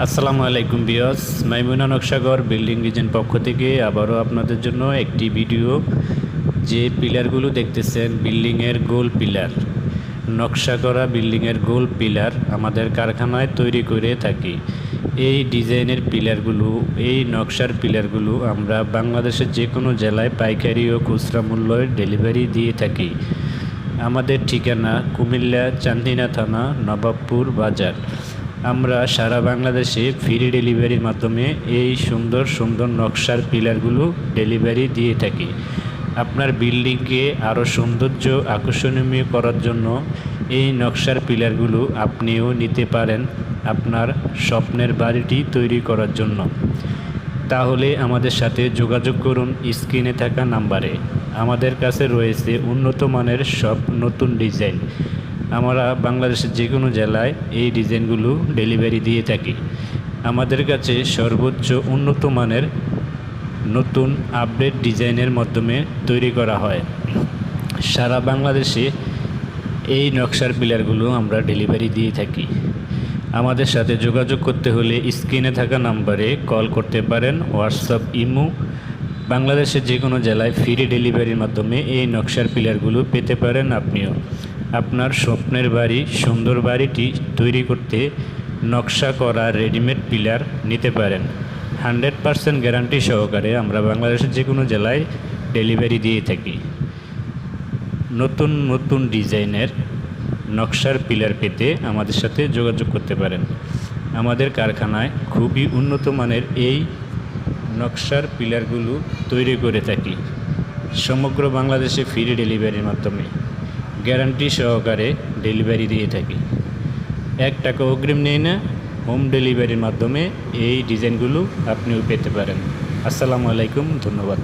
আসসালামু আলাইকুম বিয়স, মাইমুনা নকশাগর বিল্ডিং ডিজাইন পক্ষ থেকে আবারও আপনাদের জন্য একটি ভিডিও। যে পিলারগুলো দেখতেছেন বিল্ডিংয়ের গোল পিলার, নকশা করা বিল্ডিংয়ের গোল পিলার আমাদের কারখানায় তৈরি করে থাকি। এই ডিজাইনের পিলারগুলো, এই নকশার পিলারগুলো আমরা বাংলাদেশের যে কোনো জেলায় পাইকারি ও খুচরা মূল্যে ডেলিভারি দিয়ে থাকি। আমাদের ঠিকানা কুমিল্লা চান্দিনা থানা, নবাবপুর বাজার। আমরা সারা বাংলাদেশে ফ্রি ডেলিভারির মাধ্যমে এই সুন্দর সুন্দর নকশার পিলারগুলো ডেলিভারি দিয়ে থাকি। আপনার বিল্ডিংকে আরও সৌন্দর্য আকর্ষণীয় করার জন্য এই নকশার পিলারগুলো আপনিও নিতে পারেন আপনার স্বপ্নের বাড়িটি তৈরি করার জন্য। তাহলে আমাদের সাথে যোগাযোগ করুন স্ক্রিনে থাকা নাম্বারে। আমাদের কাছে রয়েছে উন্নত মানের সব নতুন ডিজাইন। আমরা বাংলাদেশের যে কোনো জেলায় এই ডিজাইনগুলো ডেলিভারি দিয়ে থাকি। আমাদের কাছে সর্বোচ্চ উন্নত মানের নতুন আপডেট ডিজাইনের মাধ্যমে তৈরি করা হয়। সারা বাংলাদেশে এই নকশার পিলারগুলো আমরা ডেলিভারি দিয়ে থাকি। আমাদের সাথে যোগাযোগ করতে হলে স্ক্রিনে থাকা নাম্বারে কল করতে পারেন, হোয়াটসঅ্যাপ, ইমো। বাংলাদেশের যে কোনো জেলায় ফ্রি ডেলিভারির মাধ্যমে এই নকশার পিলারগুলো পেতে পারেন আপনিও। আপনার স্বপ্নের বাড়ি, সুন্দর বাড়িটি তৈরি করতে নকশা করা রেডিমেড পিলার নিতে পারেন। 100% গ্যারান্টি সহকারে আমরা বাংলাদেশের যে কোনো জেলায় ডেলিভারি দিয়ে থাকি। নতুন নতুন ডিজাইনের নকশার পিলার পেতে আমাদের সাথে যোগাযোগ করতে পারেন। আমাদের কারখানায় খুবই উন্নত মানের এই নকশার পিলারগুলো তৈরি করে থাকি সমগ্র বাংলাদেশে ফ্রি ডেলিভারির মাধ্যমে। গ্যারান্টি সহকারে ডেলিভারি দিয়ে থাকি। 1 টাকা অগ্রিম নেই না, হোম ডেলিভারির মাধ্যমে এই ডিজাইনগুলো আপনিও পেতে পারেন। আসসালামু আলাইকুম, ধন্যবাদ।